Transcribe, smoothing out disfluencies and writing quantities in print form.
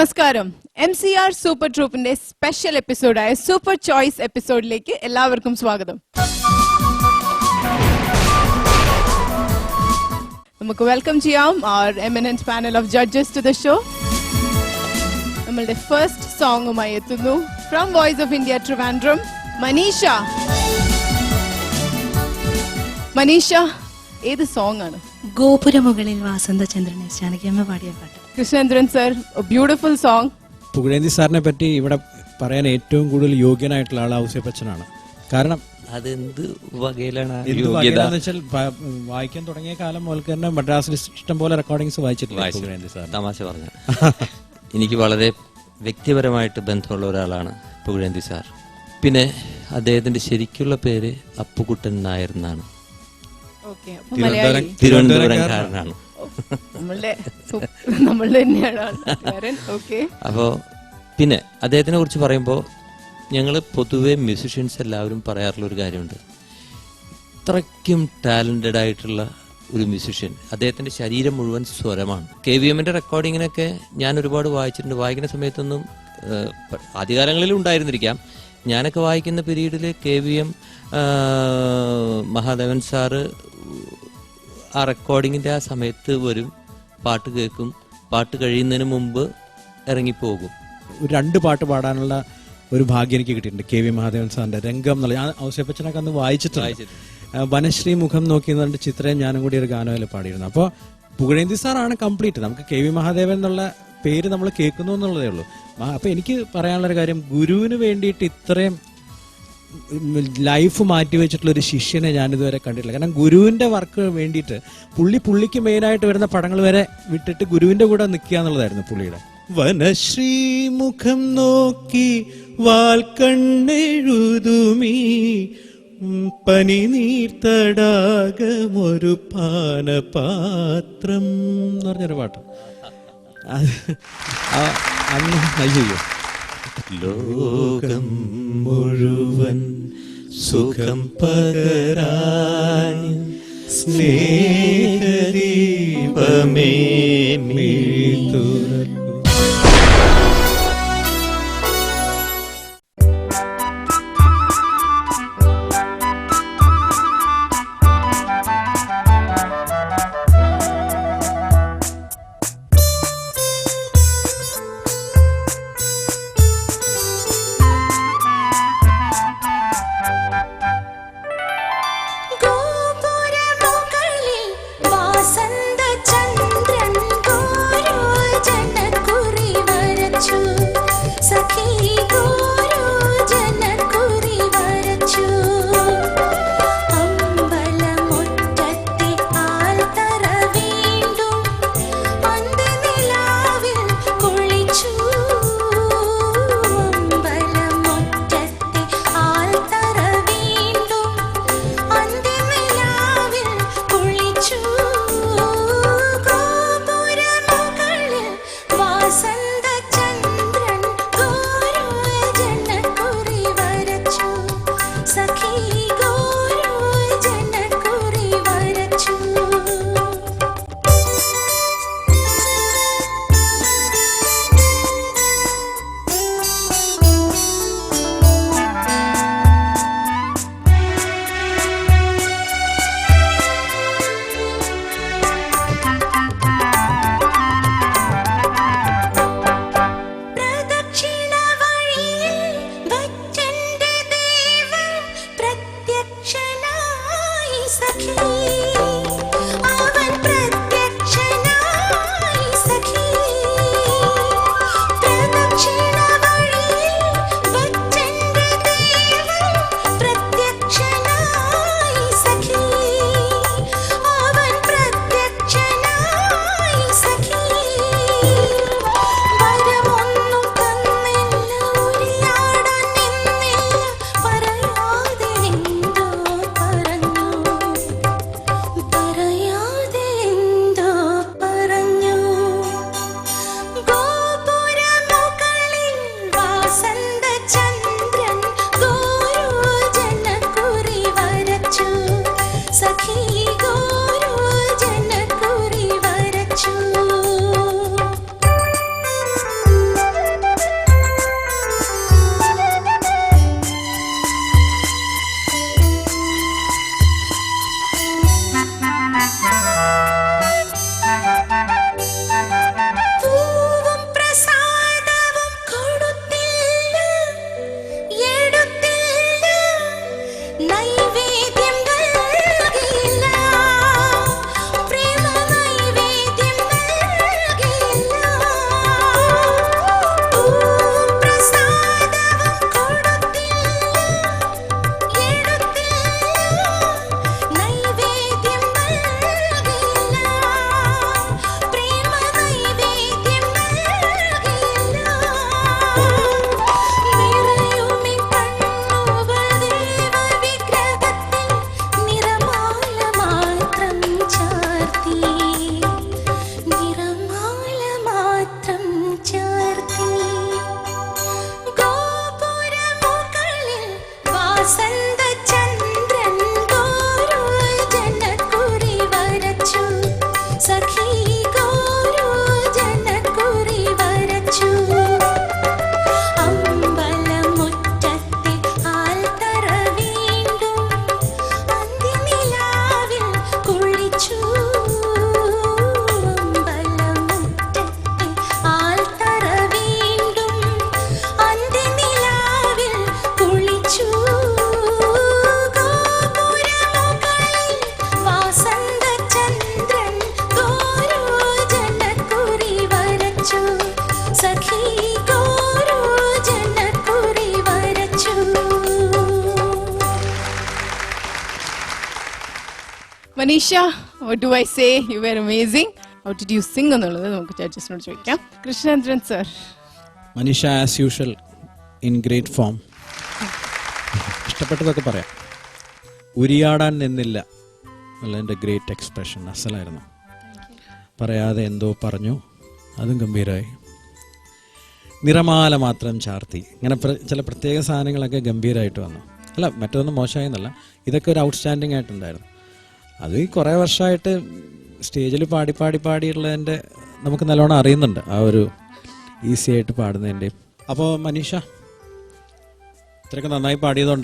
നമസ്കാരം. MCR super ട്രൂപ്പിന്റെ special എപ്പിസോഡായ സൂപ്പർ ചോയ്സ് എപ്പിസോഡിലേക്ക് എല്ലാവർക്കും സ്വാഗതം. നമുക്ക് വെൽക്കം ചെയ്യാം our eminent panel of judges to the show. നമ്മളുടെ ഫസ്റ്റ് സോങ്ങുമായി എത്തുന്നു from voice of India Trivandrum, Maneesha. Maneesha, ഏത് സോങ് ആണ്? ഗോപുരമുകളിൽ വാസന്തചന്ദ്രനെ ജാനകിയമ്മ പാടിയ പാട്ട്. Krishnendran sir, beautiful song. Pukazhenthi സാറിനെ പറ്റി ഇവിടെ പറയാൻ ഏറ്റവും കൂടുതൽ യോഗ്യനായിട്ടുള്ള ആൾ ഔസേപ്പച്ചനാണ്. കാരണം അതെന്ത് വകയിലാണ് വെച്ചാൽ വായിക്കാൻ തുടങ്ങിയ കാലം മുതൽ തന്നെ മദ്രാസിൽ ഇഷ്ടം പോലെ റെക്കോർഡിങ്സ് വായിച്ചിട്ടില്ല. തമാശ പറഞ്ഞു. എനിക്ക് വളരെ വ്യക്തിപരമായിട്ട് ബന്ധമുള്ള ഒരാളാണ് പുകഴേന്തി സാർ. പിന്നെ അദ്ദേഹത്തിന്റെ ശരിക്കുള്ള പേര് അപ്പുകുട്ടൻ നായർ എന്നാണ്. തിരുവനന്തപുരംകാരനാണ്. അപ്പോ പിന്നെ അദ്ദേഹത്തിനെ കുറിച്ച് പറയുമ്പോൾ ഞങ്ങൾ പൊതുവെ മ്യൂസിഷ്യൻസ് എല്ലാവരും പറയാറുള്ള ഒരു കാര്യമുണ്ട്, ഇത്രയ്ക്കും ടാലന്റഡ് ആയിട്ടുള്ള ഒരു മ്യൂസിഷ്യൻ. അദ്ദേഹത്തിന്റെ ശരീരം മുഴുവൻ സ്വരമാണ്. KVMന്റെ റെക്കോർഡിങ്ങിനൊക്കെ ഞാൻ ഒരുപാട് വായിച്ചിട്ടുണ്ട്. വായിക്കുന്ന സമയത്തൊന്നും ആദ്യകാലങ്ങളിലും ഉണ്ടായിരുന്നിരിക്കാം. ഞാനൊക്കെ വായിക്കുന്ന പീരീഡിൽ KVM മഹാദേവൻ സാറ് ആ റെക്കോർഡിങ്ങിന്റെ ആ സമയത്ത് വരും, പാട്ട് കേൾക്കും, പാട്ട് കഴിയുന്നതിന് മുമ്പ് ഇറങ്ങിപ്പോകും. 2 പാട്ട് പാടാനുള്ള ഒരു ഭാഗ്യം എനിക്ക് കിട്ടിയിട്ടുണ്ട്. KV മഹാദേവൻ സാറിന്റെ രംഗം എന്നുള്ള, ഞാൻ ഔസേപ്പച്ചനൊക്കെ അന്ന് വായിച്ചിട്ടുണ്ട്. വനശ്രീ മുഖം നോക്കി എന്നുകൊണ്ട് ചിത്രയും ഞാനും കൂടി ഒരു ഗാനമല്ലേ പാടിയിരുന്നു. അപ്പോൾ പുകഴേന്തി സാറാണ് കംപ്ലീറ്റ്. നമുക്ക് KV മഹാദേവൻ എന്നുള്ള പേര് നമ്മൾ കേൾക്കുന്നു എന്നുള്ളതേ ഉള്ളൂ. അപ്പൊ എനിക്ക് പറയാനുള്ളൊരു കാര്യം, ഗുരുവിന് വേണ്ടിയിട്ട് ഇത്രയും ലൈഫ് മാറ്റി വെച്ചിട്ടുള്ള ഒരു ശിഷ്യനെ ഞാനിതുവരെ കണ്ടിട്ടില്ല. കാരണം ഗുരുവിന്റെ വർക്ക് വേണ്ടിയിട്ട് പുള്ളിക്ക് മെയിനായിട്ട് വരുന്ന പടങ്ങൾ വരെ വിട്ടിട്ട് ഗുരുവിന്റെ കൂടെ നിൽക്കുക എന്നുള്ളതായിരുന്നു പുള്ളിയുടെ. വനശ്രീ മുഖം നോക്കി വാൽക്കണ്ണെഴുതുമീ പനി നീർത്തടാകമൊരു പാനപാത്രം എന്ന് പറഞ്ഞൊരു പാട്ട്. അന്ന് അയ്യോ, ലോകം മുഴുവൻ സുഖം പകരാൻ സ്നേഹദീപമേ മിഴിതുറക്കൂ. ഗോപുരമുകളിൽ വാസന്തചന്ദ്രൻ Manisha, what do I say? You were amazing. How did you sing എന്നുള്ളത് നമുക്ക് ജഡ്ജസിനോട് ചോദിക്കാം. Krishnendran sir. Maneesha as usual in great form. ഇഷ്ടപ്പെട്ടതൊക്കെ പറയാം. ഉരിയാടാൻ നിന്നില്ല എന്നുള്ളതിൻ്റെ ഗ്രേറ്റ് എക്സ്പ്രഷൻ അസലായിരുന്നു. പറയാതെ എന്തോ പറഞ്ഞു, അതും ഗംഭീരമായി. നിറമാല മാത്രം ചാർത്തി, ഇങ്ങനെ ചില പ്രത്യേക സാധനങ്ങളൊക്കെ ഗംഭീരമായിട്ട് വന്നു. അല്ല, മറ്റൊന്നും മോശമായെന്നല്ല, ഇതൊക്കെ ഒരു ഔട്ട്സ്റ്റാൻഡിങ് ആയിട്ടുണ്ടായിരുന്നു. അത് ഈ കുറേ വർഷമായിട്ട് സ്റ്റേജിൽ പാടിയുള്ളതിൻ്റെ നമുക്ക് നല്ലോണം അറിയുന്നുണ്ട്, ആ ഒരു ഈസി ആയിട്ട് പാടുന്നതിൻ്റെയും. അപ്പോൾ മനീഷ ഇത്രയൊക്കെ നന്നായി പാടിയതുകൊണ്ട്